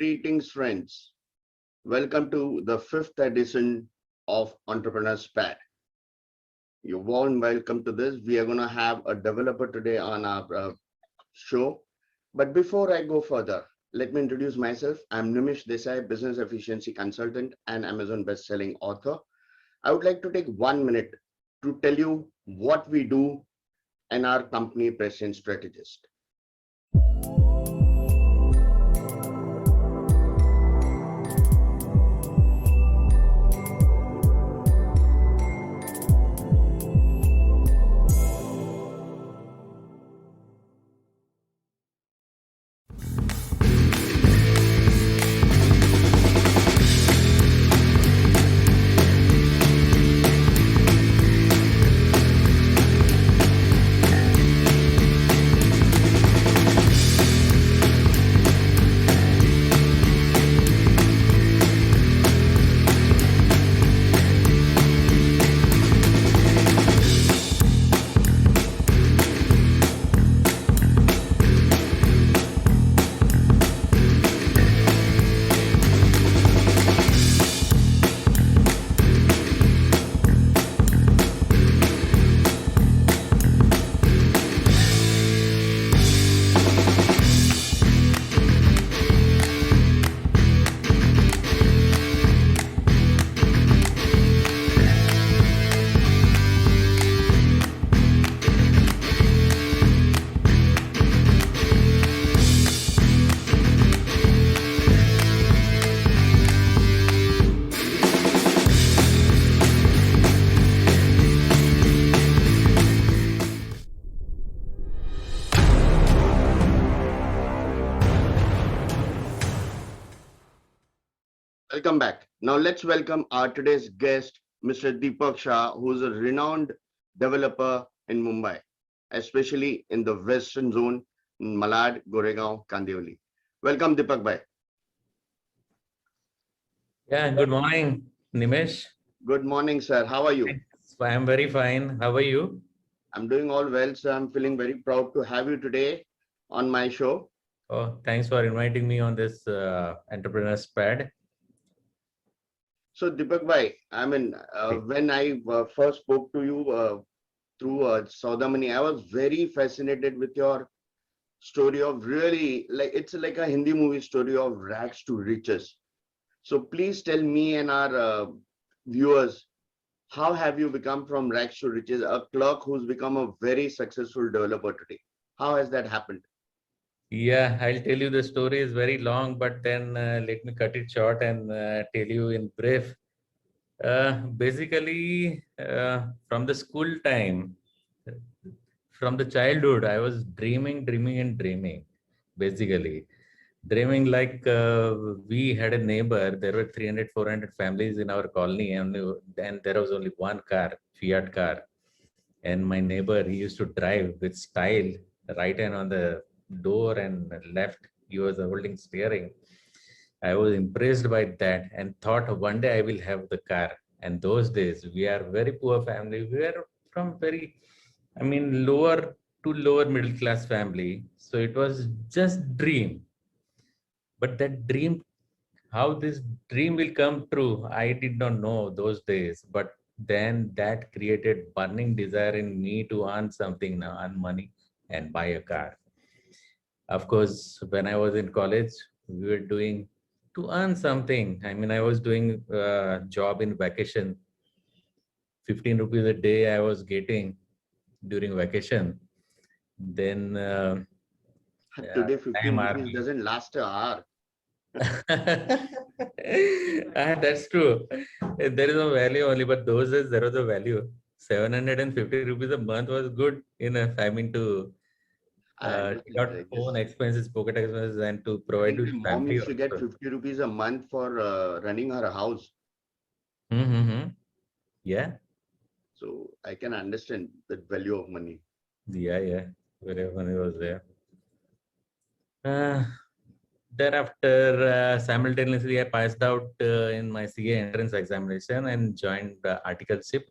Greetings, friends. Welcome to the fifth edition of Entrepreneurs Pad. You're warm welcome to this. We are going to have a developer today on our show. But before I go further, let me introduce myself. I'm Nimish Desai, business efficiency consultant and Amazon best-selling author. I would like to take 1 minute to tell you what we do and our company present strategist. Welcome back. Now let's welcome our today's guest, Mr. Deepak Shah, who is a renowned developer in Mumbai, especially in the western zone, in Malad, Goregaon, Kandivali. Welcome, Deepak Bhai. Yeah, good morning, Nimesh. Good morning, sir. How are you? I'm very fine. How are you? I'm doing all well, sir. I'm feeling very proud to have you today on my show. Oh, thanks for inviting me on this Entrepreneurs Pad. So, Deepak Bhai, I mean, when I first spoke to you through Saudamani, I was very fascinated with your story of really, like, it's like a Hindi movie story of rags to riches. So please tell me and our viewers, how have you become from rags to riches, a clerk who's become a very successful developer today? How has that happened? Yeah, I'll tell you the story is very long, but then let me cut it short and tell you in brief. Basically, from the school time, from the childhood, I was dreaming, basically. Dreaming like we had a neighbor, there were 300, 400 families in our colony, and there was only one car, Fiat car. And my neighbor, he used to drive with style, right hand on the door and left, he was holding steering. I was impressed by that and thought one day I will have the car. And those days, we are very poor family. We were from very, I mean, lower to lower middle class family. So it was just dream. But that dream, how this dream will come true, I did not know those days. But then that created burning desire in me to earn something now, earn money and buy a car. Of course, when I was in college, we were doing to earn something. I mean, I was doing a job in vacation. 15 rupees a day I was getting during vacation. Then Today, 15 time rupees doesn't last an hour. That's true. There is a value only, but those days there was a value. 750 rupees a month was good enough. I mean, to I take understand. out I own just, expenses, pocket expenses, and to I provide think to my mom family used to get also. 50 rupees a month for running her house. Mm-hmm. Yeah, So I can understand the value of money. yeah. Wherever money was there. Uh, Thereafter, simultaneously, I passed out in my CA entrance examination and joined articleship.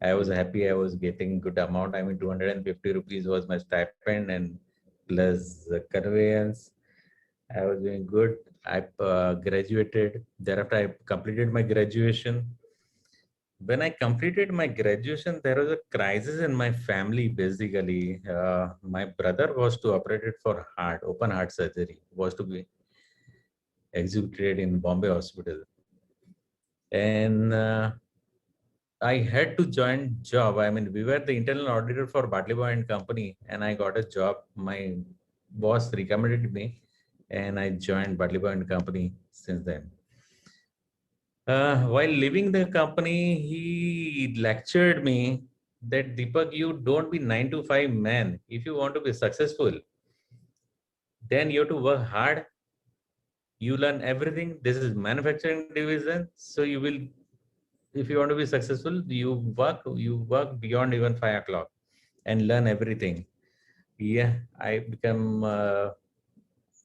I was happy I was getting good amount. I mean, 250 rupees was my stipend and plus the conveyance. I was doing good. I graduated. Thereafter, I completed my graduation. When I completed my graduation, there was a crisis in my family. Basically, my brother was to operate it for open heart surgery, was to be executed in Bombay hospital. And I had to join job. I mean, we were the internal auditor for Bartley Boy and Company, and I got a job. My boss recommended me, and I joined Bartley Boy and Company since then. While leaving the company, he lectured me that Deepak, you don't be 9 to 5 man. If you want to be successful, then you have to work hard. You learn everything. This is manufacturing division, so you will. If you want to be successful, you work beyond even 5 o'clock and learn everything. Yeah, I become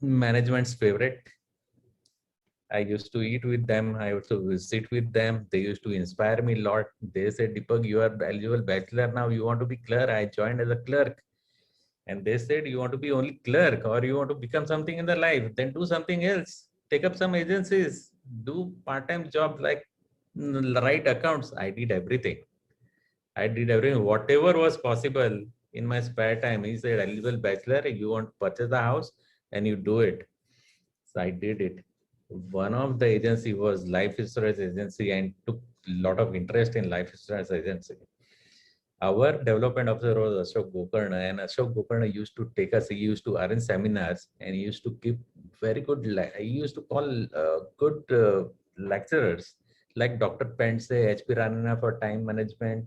management's favorite. I used to eat with them. I used to sit with them. They used to inspire me a lot. They said, Deepak, you are eligible bachelor now. You want to be clerk? I joined as a clerk. And they said, you want to be only clerk or you want to become something in the life, then do something else. Take up some agencies, do part-time job like write accounts. I did everything. I did everything, whatever was possible in my spare time. He said, eligible bachelor, you want to purchase the house and you do it. So I did it. One of the agency was life insurance agency and took a lot of interest in life insurance agency. Our development officer was Ashok Gokarna, and Ashok Gokarna used to take us, he used to arrange seminars and he used to give very good, he used to call good lecturers like Dr. Pense, H.P. Ranana for time management,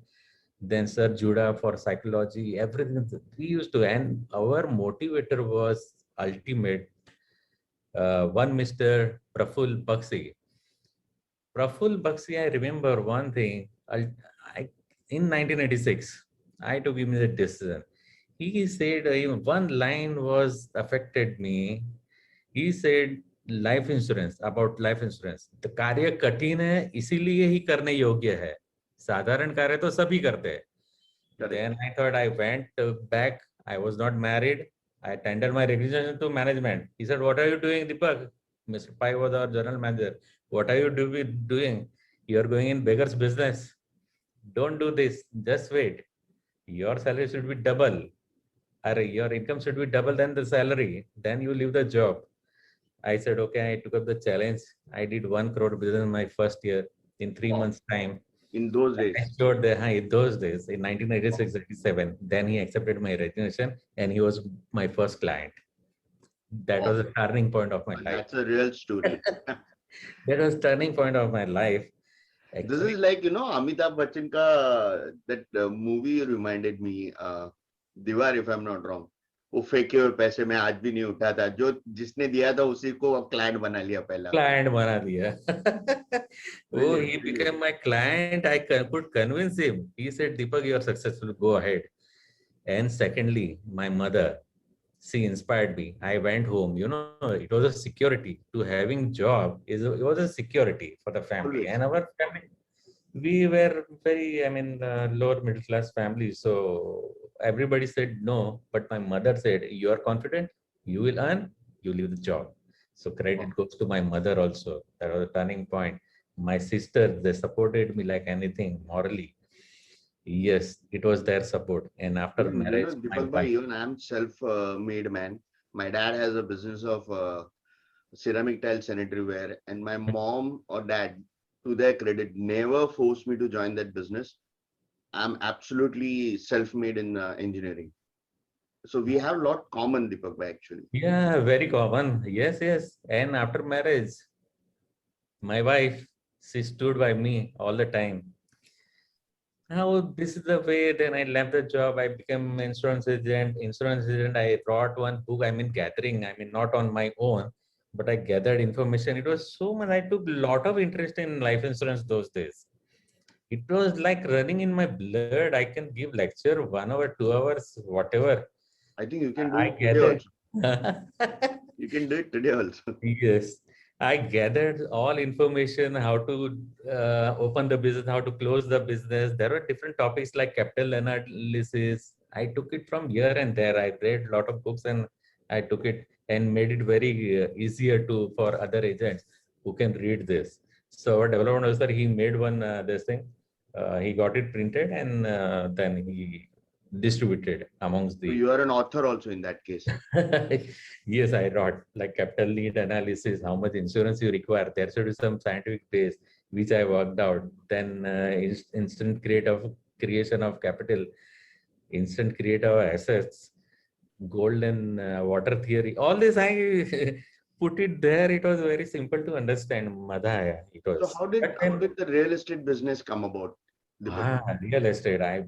then Sir Judah for psychology, everything. We used to, and our motivator was ultimate, one Mr. Praful Bakshi. Praful Bakshi, I remember one thing. In 1986, I took him the decision. He said one line was affected me. He said life insurance, about life insurance. The कार्य कठिन है इसीलिए ही करने योग्य है. साधारण कार्य तो सभी करते हैं. Then I thought I went back. I was not married. I tendered my resignation to management. He said, "What are you doing, Deepak?" Mr. Pai was our general manager. "What are you doing? You are going in beggar's business. Don't do this. Just wait. Your salary should be double. Or your income should be double than the salary. Then you leave the job." I said, okay, I took up the challenge. I did 1 crore business in my first year in 3 months' time. In those days. In those days, in 1986-87, then he accepted my resignation and he was my first client. That was a turning point of my life. That's a real story. That was turning point of my life. Actually, this is like, Amitabh Bachchan ka, that movie reminded me, Diwar, if I'm not wrong. वो फेंके हुए पैसे मैं आज भी नहीं उठाता, जो जिसने दिया था उसी को अब क्लाइंट बना लिया पहला. Client बना दिया. Oh, he became my client. I could convince him. He said, Deepak, you are successful. Go ahead. And secondly, my mother, she inspired me. I went home. It was a security. To having job it was a security for the family. And our family, we were very, lower middle class family. So everybody said no, but my mother said, you are confident, you will earn, you leave the job. So credit goes to my mother also. That was a turning point. My sister, they supported me like anything morally. Yes, it was their support. And after marriage, even I'm self-made man. My dad has a business of ceramic tile sanitary ware, and my mom or dad, to their credit, never forced me to join that business. I'm absolutely self-made in engineering. So we have a lot common, Deepak, actually. Yeah, very common. Yes, yes. And after marriage, my wife, she stood by me all the time. Now this is the way. Then I left the job. I became insurance agent. I brought one book. Gathering. Not on my own, but I gathered information. It was so much. I took a lot of interest in life insurance those days. It was like running in my blood. I can give lecture 1 hour, 2 hours, whatever. I think you can do it today also. You can do it today also. Yes. I gathered all information, how to open the business, how to close the business. There were different topics like capital analysis. I took it from here and there. I read a lot of books and I took it and made it very easier for other agents who can read this. So our development officer, he made one this thing. He got it printed and then he distributed amongst So the. you are an author also in that case. Yes, I wrote like capital need analysis, how much insurance you require. There should be some scientific base, which I worked out. Then instant creation of capital, instant create of assets, golden water theory. All this I put it there. It was very simple to understand. Madhya, it So was. But how then, did the real estate business come about, Deepak? real estate. I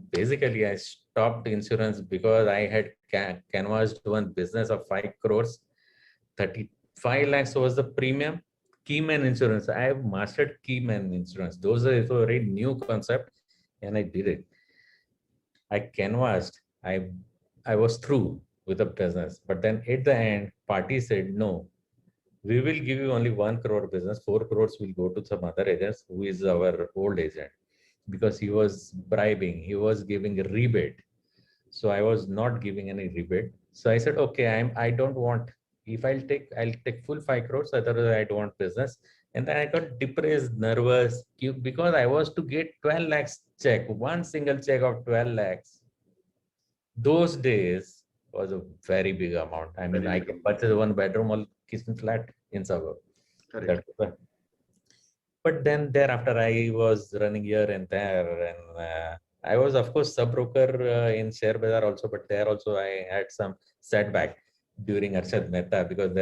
stopped insurance because I had canvassed one business of 5 crores. 35 lakhs was the premium. Keyman insurance. I have mastered Keyman insurance. Those are a very new concept, and I did it. I canvassed. I was through with the business, but then at the end, party said no. We will give you only 1 crore business. 4 crores will go to some other agents who is our old agent, because he was bribing. He was giving a rebate. So I was not giving any rebate. So I said, okay, I don't want, if I'll take full 5 crores, otherwise I don't want business. And then I got depressed, nervous, because I was to get 12 lakhs check, one single check of 12 lakhs. Those days was a very big amount. I mean, Very I big can amount. purchase one bedroom or kitchen flat in suburb. Correct. That's But then thereafter, I was running here and there, and I was, of course, sub broker in Share Bazaar also. But there also, I had some setback during Arshad Mehta because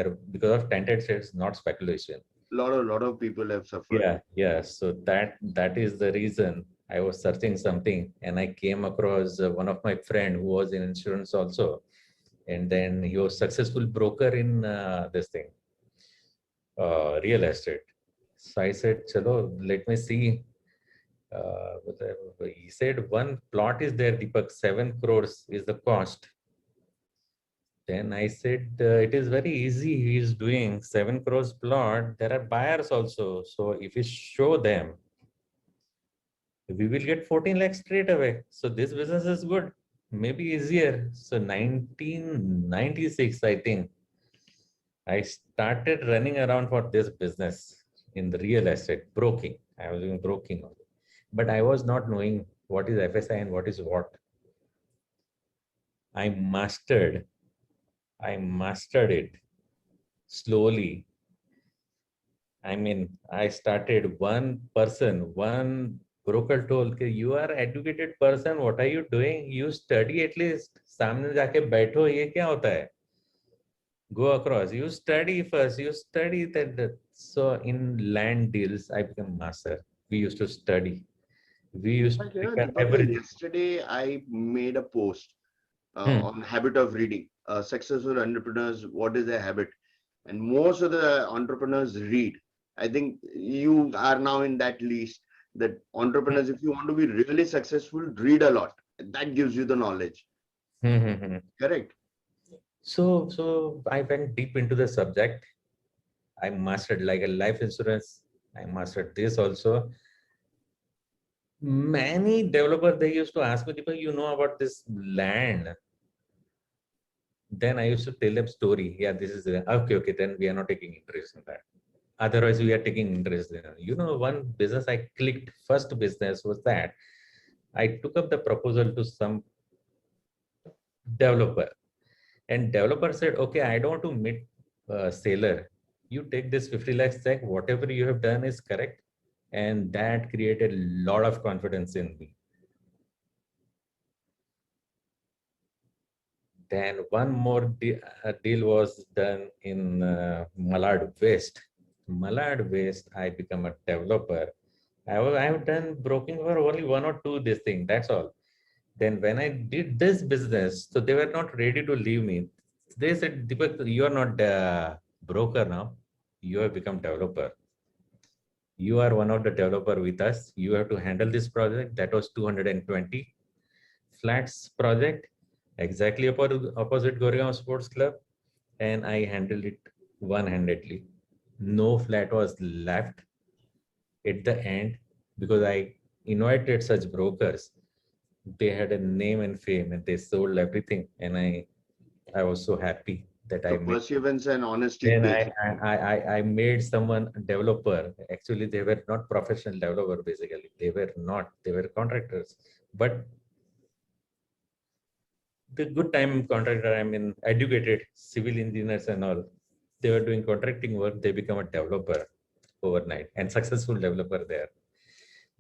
of tented shares, not speculation. Lot of people have suffered. Yeah. So that is the reason I was searching something, and I came across one of my friend who was in insurance also, and then he was successful broker in this thing, real estate. So I said, "Chalo, let me see." He said one plot is there, Deepak, 7 crores is the cost. Then I said, it is very easy. He is doing 7 crores plot. There are buyers also. So if we show them, we will get 14 lakhs straight away. So this business is good, maybe easier. So 1996, I think, I started running around for this business in the real estate broking. I was doing broking only, but I was not knowing what is FSI and what is what. I mastered. I mastered it slowly. I mean, I started one broker told, "Okay, you are educated person. What are you doing? You study at least. सामने जाके बैठो ये क्या होता है? Go across. You study first. You study that. So in land deals, I became master. We used to study. We In used to fact, prepare Deepak, everything. yesterday I made a post Hmm. on habit of reading. Successful entrepreneurs, what is their habit? And most of the entrepreneurs read. I think you are now in that list that entrepreneurs, if you want to be really successful, read a lot. That gives you the knowledge. Hmm. Hmm. Hmm. Correct. So I went deep into the subject. I mastered like a life insurance. I mastered this also. Many developers, they used to ask me, "Deepak, you know about this land?" Then I used to tell them story. Yeah, this is okay. Then we are not taking interest in that. Otherwise, we are taking interest in. One business I clicked. First business was that I took up the proposal to some developer, and developer said, "Okay, I don't want to meet seller. You take this 50 lakhs check. Whatever you have done is correct," and that created a lot of confidence in me. Then one more deal was done in Malad West. Malad West, I become a developer. I have done broking for only one or two this thing. That's all. Then when I did this business, so they were not ready to leave me. They said, "Deepak, you are not a broker now. You have become developer. You are one of the developer with us. You have to handle this project." That was 220 flats project, exactly opposite Goregaon Sports Club, and I handled it one-handedly. No flat was left at the end because I invited such brokers. They had a name and fame, and they sold everything, and I was so happy. that So I made. perseverance and honesty Then pays. I made someone a developer. Actually, they were not professional developer. Basically, they were not. They were contractors. But the good time contractor, I mean, educated civil engineers and all. They were doing contracting work. They become a developer overnight and successful developer there.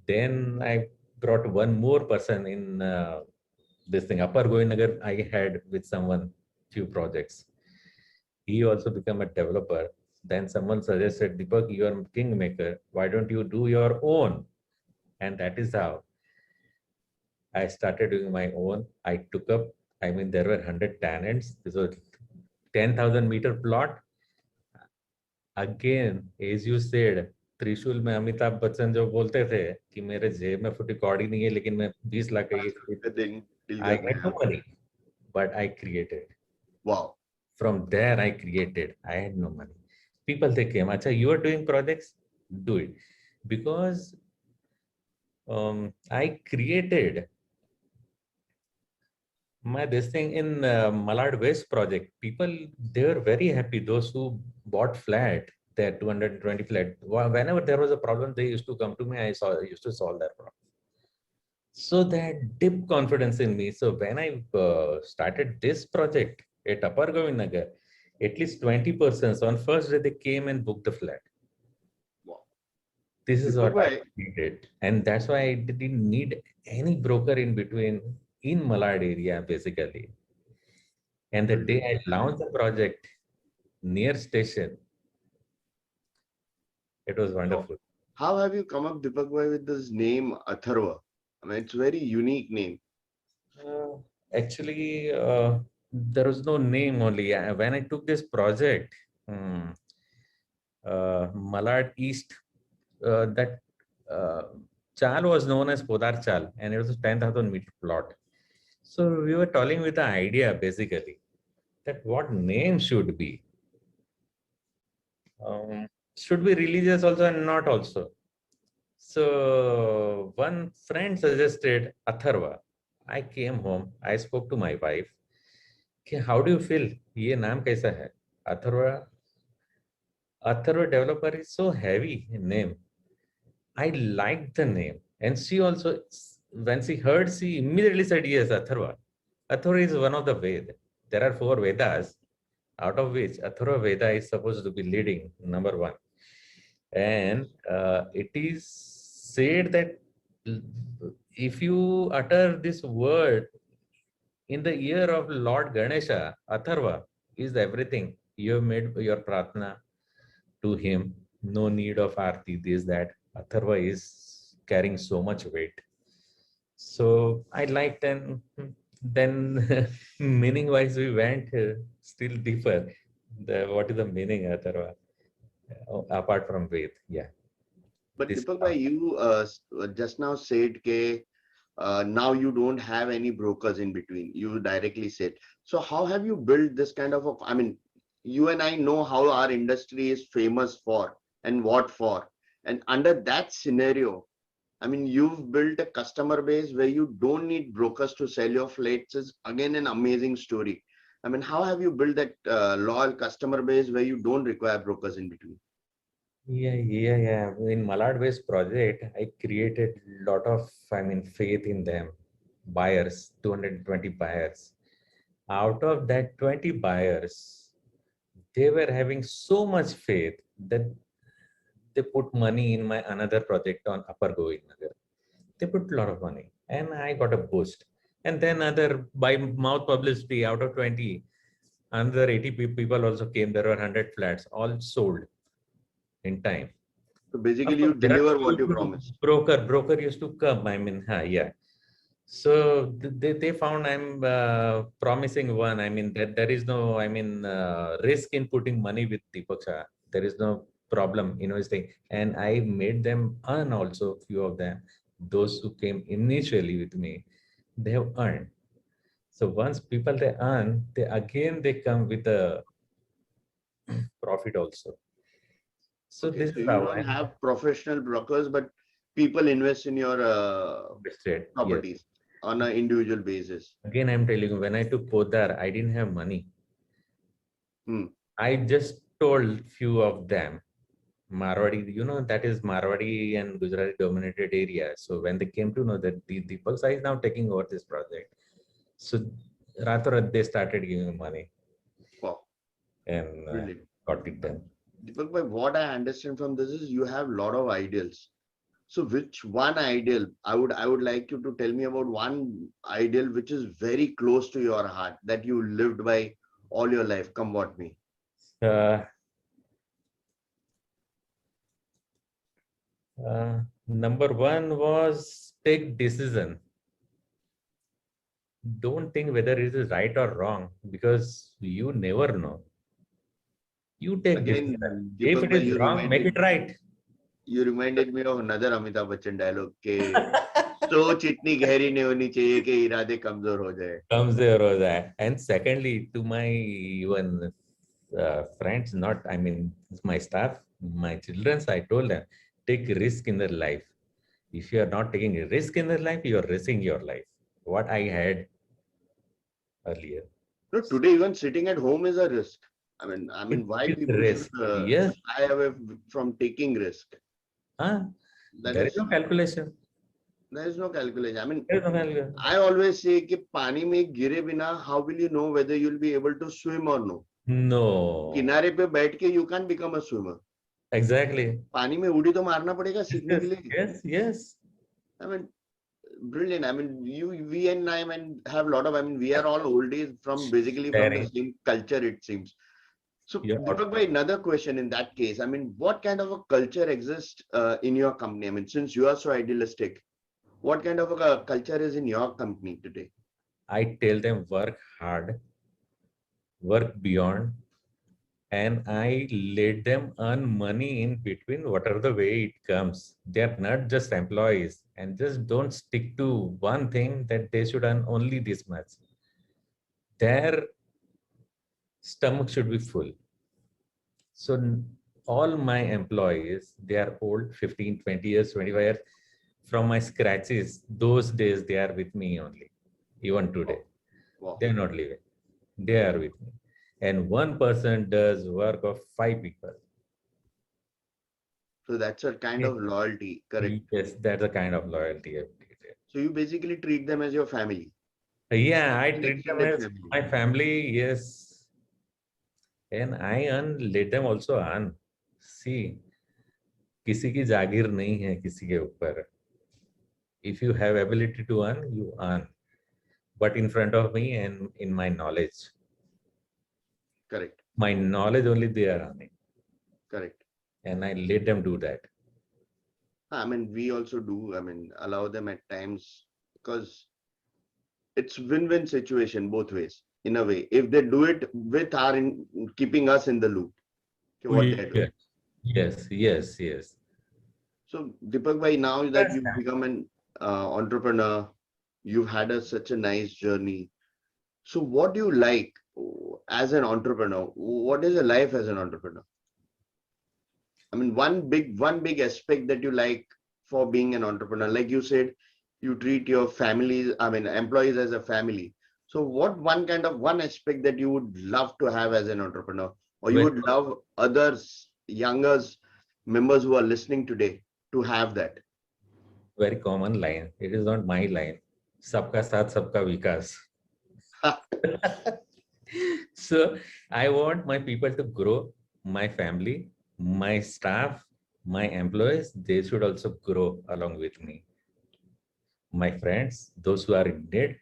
Then I brought one more person in this thing. Upper Govindnagar, I had with someone few projects. He also became a developer. Then someone suggested, Deepak, you are kingmaker. Why don't you do your own? And that is how I started doing my own. I took up, I mean, there were 100 tenants. This was 10,000-meter plot. Again, as you said, त्रिशूल में अमिताभ बच्चन जो बोलते थे कि मेरे जेब में फुटी कौड़ी नहीं है लेकिन मैं 20 लाख का ये खरीद, Deal I करना had no है. money, but I created. Wow. From there, I created. I had no money. People they came, Acha, you are doing projects, do it, because I created my this thing in Malad West project. People they were very happy. Those who bought flat, their 220 flat. Whenever there was a problem, they used to come to me. I used to solve that problem. So that dipped confidence in me. So when I started this project at Upper Govindnagar, at least 20 persons on first day they came and booked the flat. Wow. This is Deepak what I bhai, did. And that's why I didn't need any broker in between in Malad area, basically. And the day I launched the project near station, it was wonderful. how have you come up, Deepak bhai, with this name Atharva? I mean, it's a very unique name. Actually, there was no name only. When I took this project, Malad East, that Chal was known as Podar Chal, and it was a 10,000-meter plot. So we were toiling with the idea basically that what name should be. Should be religious also and not also. So one friend suggested Atharva. I came home. I spoke to my wife. Okay, how do you feel? ये नाम कैसा है? Atharva. Atharva developer is so heavy in name. I liked the name, and she also, when she heard, she immediately said yes, Atharva. Atharva is one of the Ved. There are 4 Vedas, out of which Atharva Veda is supposed to be leading, number 1. And it is said that if you utter this word in the year of Lord Ganesha, Atharva is everything. You have made your pratna to him. No need of arti, this, that. Atharva is carrying so much weight. So I liked, and then meaning wise we went still deeper. What is the meaning Atharva apart from Ved? Yeah. But This Deepak bhai, you just now said ke now you don't have any brokers in between. You directly said. So how have you built this kind of a, I mean, you and I know how our industry is famous for and what for. And under that scenario, I mean, you've built a customer base where you don't need brokers to sell your flats is again an amazing story. I mean, how have you built that loyal customer base where you don't require brokers in between? Yeah. In Malad Waste project, I created a lot of, faith in them. Buyers, 220 buyers. Out of that 20 buyers, they were having so much faith that they put money in my another project on Upper Govindnagar. They put a lot of money, and I got a boost. And then other by mouth publicity, out of 20, another 80 people also came. There were 100 flats, all sold in time. So Of basically, course, you there are deliver what you few promise. broker used to come. Yeah. So they found I'm promising one. That there is no, risk in putting money with Deepak Shah. There is no problem investing, and I made them earn also. Few of them, those who came initially with me, they have earned. So once people they earn, they come with a profit also. So Okay, this so is you how don't I have professional brokers, but people invest in your invested. Yes. properties on an individual basis. Again, I'm telling you, when I took Podar, I didn't have money. Hmm. I just told few of them, Marwadi, that is Marwadi and Gujarati dominated area. So when they came to know that the Deepak Sai is now taking over this project, so Ratorat they started giving money Wow, and brilliant. got it done. Deepak bhai, what I understand from this is you have a lot of ideals. So which one ideal I would like you to tell me about one ideal which is very close to your heart that you lived by all your life. Come what me. Uh, Number one was take decision. Don't think whether it is right or wrong because you never know. You take decision. Again, If Deepak it bhai, is wrong, make it right. you reminded me of another Amitabh Bachchan dialogue के सोच इतनी गहरी नहीं होनी चाहिए कि इरादे कमजोर हो जाए. Comes there or that. And secondly, to my even friends, not, I mean, my staff, my children, I told them, take risk in their life. If you are not taking a risk in their life, you are risking your life. What I had earlier. No, today even sitting at home is a risk. It Why is people should risk. Yes. shy away from taking risk? Huh? That There is is, no calculation. there is no calculation. There is no calculation. I always say कि पानी में गिरे बिना how will you know whether you'll be able to swim or no? No. किनारे पे बैठ के you can't become a swimmer. Exactly. पानी में उड़ी तो मारना पड़ेगा सीखने के Yes. लिए. Yes. Yes. I mean, brilliant. We and have a lot of. We are all oldies from basically from the Sharing. same culture, it seems. So, Yeah. Deepak bhai, another question in that case. What kind of a culture exists in your company? Since you are so idealistic, what kind of a culture is in your company today? I tell them work hard, work beyond, and I let them earn money in between, whatever the way it comes. They're not just employees, and just don't stick to one thing that they should earn only this much. Their stomach should be full. So all my employees, they are old, 15, 20 years, 25 years. From my scratches, those days they are with me only, even today. Wow. They're not leaving. They are with me. And one person does work of 5 people. So that's a kind of loyalty, correct? Yes, that's a kind of loyalty. So you basically treat them as your family. Yeah, I An treat them extended as family. my family, yes. And I earn, let them also earn. See, किसी की जागीर नहीं है किसी के ऊपर. If you have ability to earn, you earn. But in front of me and in my knowledge. Correct. My knowledge only they are earning. Correct. And I let them do that. We also do. Allow them at times because it's win-win situation both ways in a way. If they do it with our keeping us in the loop, okay, what they're doing. Yes, yes, yes. So Deepak bhai, now that Yes. you've become an entrepreneur, you've had such a nice journey. So what do you like as an entrepreneur? What is your life as an entrepreneur? One big aspect that you like for being an entrepreneur, like you said, you treat your families, employees as a family. So what one aspect that you would love to have as an entrepreneur, or you would love others, younger members who are listening today to have that? Very common line. It is not my line. Sabka saath, sabka vikas. So I want my people to grow, my family, my staff, my employees, they should also grow along with me. My friends, those who are in need,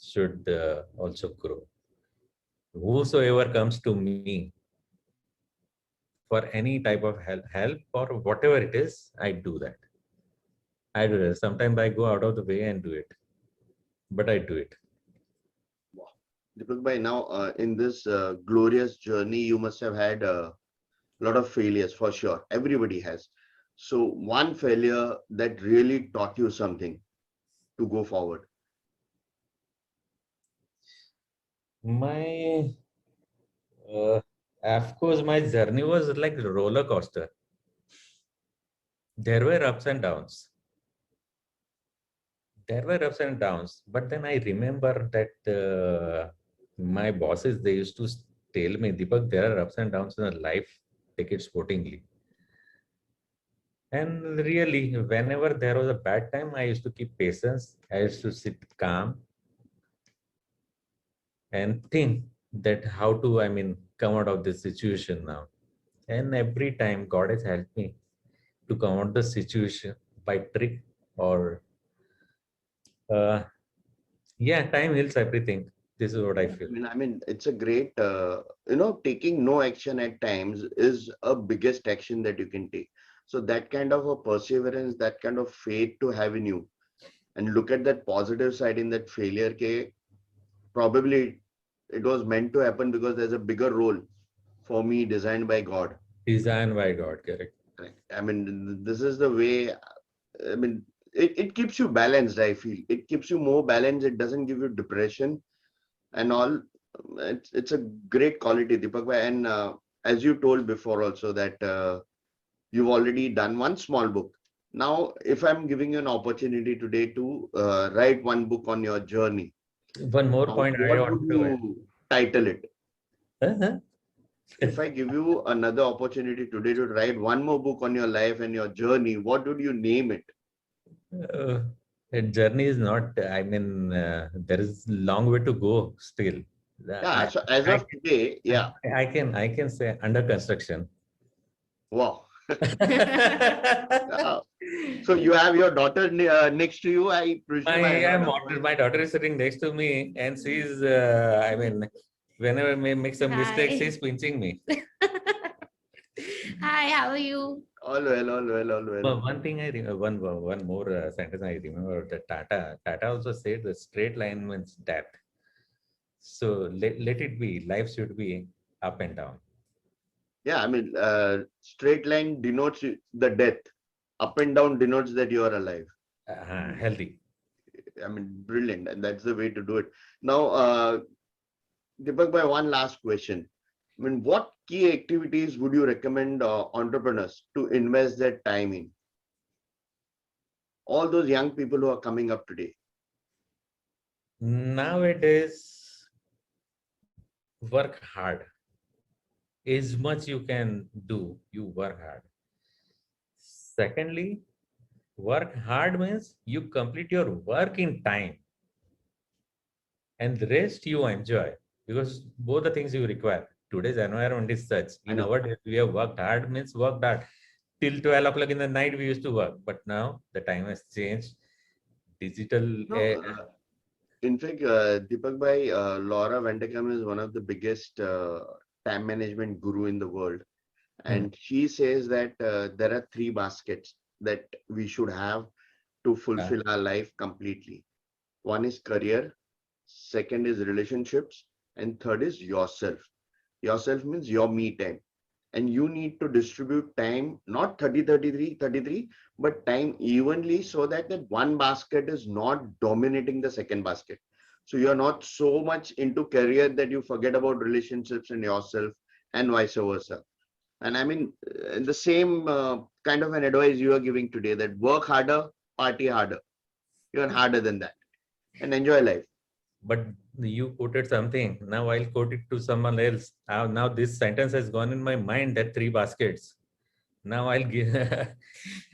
should also grow. Whosoever comes to me for any type of help or whatever it is, I do that. I do it. Sometimes I go out of the way and do it, but I do it. Wow. Deepak bhai, now in this glorious journey, you must have had a lot of failures for sure. Everybody has. So one failure that really taught you something to go forward. My, of course, my journey was like a roller coaster. There were ups and downs. There were ups and downs, but then I remember that my bosses, they used to tell me, Deepak, there are ups and downs in a life. Take it sportingly. And really, whenever there was a bad time, I used to keep patience. I used to sit calm and think that how to, come out of this situation now. And every time God has helped me to come out the situation by trick or uh, yeah, time heals everything. This is what I feel. It's a great, taking no action at times is a biggest action that you can take. So that kind of a perseverance, that kind of faith to have in you, and look at that positive side in that failure. Probably it was meant to happen because there's a bigger role for me designed by God. Designed by God, correct. Right. This is the way. I mean, it keeps you balanced. I feel it keeps you more balanced. It doesn't give you depression and all. It's a great quality, Deepak bhai. And as you told before also that you've already done one small book. Now, if I'm giving you an opportunity today to write one book on your journey, One more point I what would want to add. you title it? Uh-huh. If I give you another opportunity today to write one more book on your life and your journey, what would you name it? A journey is not, there is long way to go still. Yeah, so as of today, yeah. I can say under construction. Wow. So you have your daughter next to you, I presume. My daughter is sitting next to me and she's, whenever I make some mistakes, Hi. she's pinching me. Hi, how are you? All well, all well, all well. But one thing one more sentence I remember that Tata also said the straight line means death. So let it be. Life should be up and down. Yeah, straight line denotes the death. Up and down denotes that you are alive. Healthy. Brilliant. And that's the way to do it. Now, Deepak bhai, one last question. What key activities would you recommend entrepreneurs to invest their time in? All those young people who are coming up today. Nowadays, work hard. As much you can do, you work hard. Secondly, work hard means you complete your work in time. And the rest you enjoy because both the things you require. Today's environment is such. In our days, we have worked hard means worked hard. Till 12 o'clock in the night, we used to work. But now the time has changed. Digital. In fact, Deepak bhai, Laura Vanderkam is one of the biggest time management guru in the world. And she says that there are 3 baskets that we should have to fulfill our life completely. One is career, second is relationships, and third is yourself. Yourself means your me time. And you need to distribute time, not 30-33, but time evenly so that that one basket is not dominating the second basket. So you're not so much into career that you forget about relationships and yourself and vice versa. And the same kind of an advice you are giving today, that work harder, party harder, even harder than that, and enjoy life. But you quoted something. Now I'll quote it to someone else. Now this sentence has gone in my mind, that 3 baskets. Now I'll give.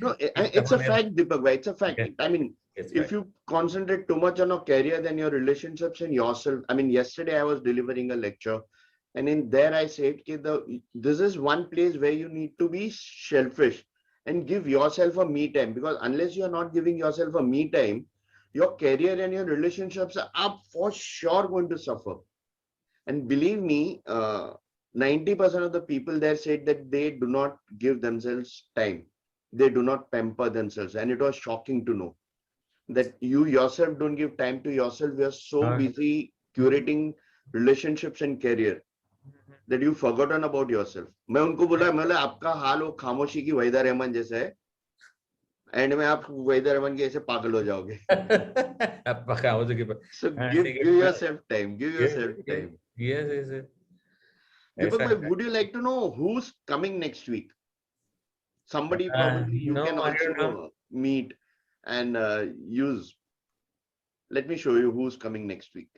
No, it's a fact, Deepak bhai. It's a fact. Yes. If you concentrate too much on your career, then your relationships and yourself. Yesterday I was delivering a lecture, and in there I said, this is one place where you need to be selfish and give yourself a me time, because unless you are not giving yourself a me time, your career and your relationships are for sure going to suffer. And believe me, 90% of the people there said that they do not give themselves time. They do not pamper themselves. And it was shocking to know that you yourself don't give time to yourself. We are so busy curating relationships and career that you've forgotten about yourself. मैं उनको बोला, आपका हाल वो खामोशी की वहीदा रहमान जैसा है. And में आप वहीदा रहमान के ऐसे पागल हो जाओगे. So give yourself time. Give yourself time. Yes. Deepak, would you like to know who's coming next week? Somebody probably you can also meet and use. Let me show you who's coming next week.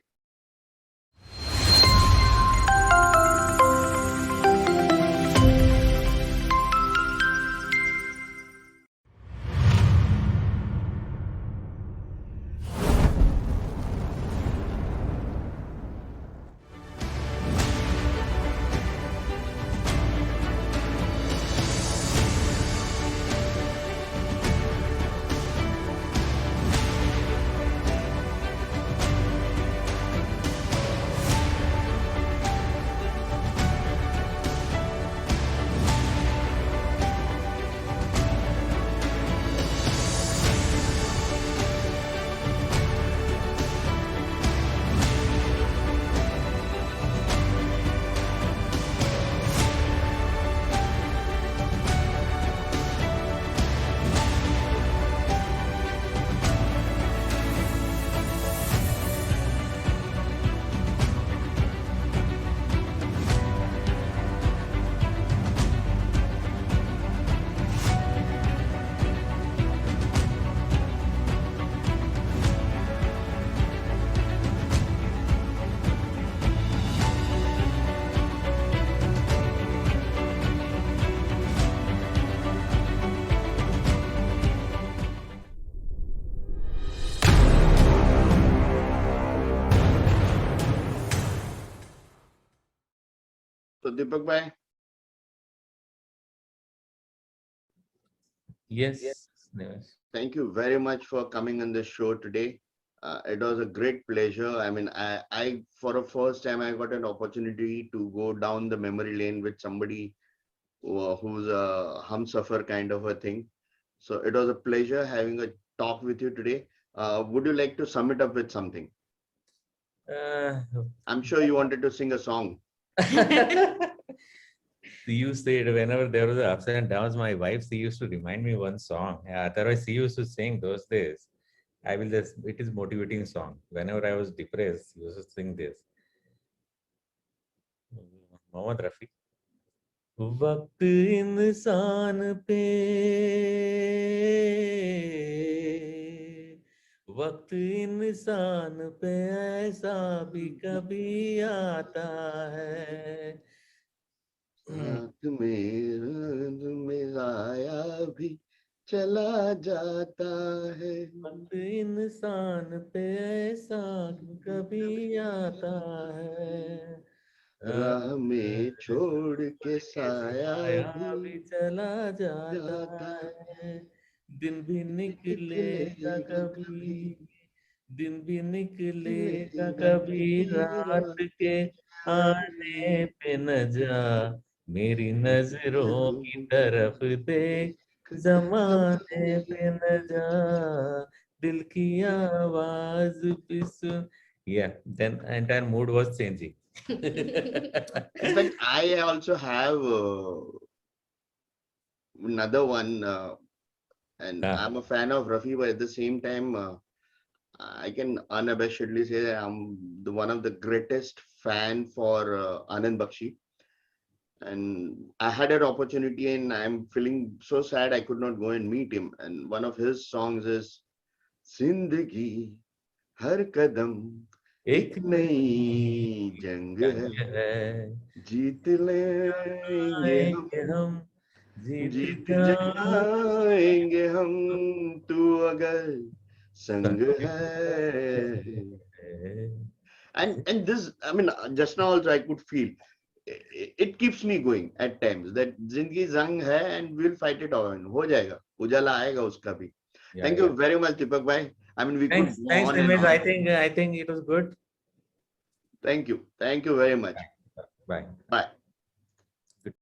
So Deepak bhai, Yes, Nimesh. thank you very much for coming on the show today. It was a great pleasure. I mean, for the first time, I got an opportunity to go down the memory lane with somebody who's a humsuffer kind of a thing. So it was a pleasure having a talk with you today. Would you like to sum it up with something? Uh, I'm sure you wanted to sing a song. you said whenever there was ups and downs, my wife, she used to remind me one song. Yeah, otherwise, she used to sing those days. I will just, it is motivating song. Whenever I was depressed, she used to sing this. Mohammed Rafi. वक्त इंसान पे वक्त इंसान पे ऐसा भी कभी आता है रात में आया भी चला जाता है, वक्त इंसान पे ऐसा कभी आता है राह में छोड़ के के साया साया भी भी चला जाता जाता है दिन भी निकलेगा निकलेगा कभी कभी, दिन भी निकलेगा निकलेगा कभी कभी रात रात के आने आने पे न जा मेरी नजरों की तरफ देख जमाने पे न जा दिल की आवाज भी सुन yeah then entire mood was changing In fact, I also have another one, and Ah, I'm a fan of Rafi, but at the same time, I can unabashedly say that I'm one of the greatest fan for Anand Bakshi. And I had an opportunity, and I'm feeling so sad I could not go and meet him. And one of his songs is Zindagi Har Kadam एक Ek Nayi Jang जंग Hai, है Jeet Lenge Hum, आएंगे हम जीत जीत जाएंगे जाएंगे हम, तू अगर संग है. And this, I mean, just now also I could feel it keeps me going at times that जिंदगी जंग है and we'll fight it on. हो जाएगा, उजाला आएगा उसका भी. yeah Thank you yeah very much, Deepak bhai. I mean, we could go thanks on and Nimesh on. I think it was good Thank you very much. bye. Bye.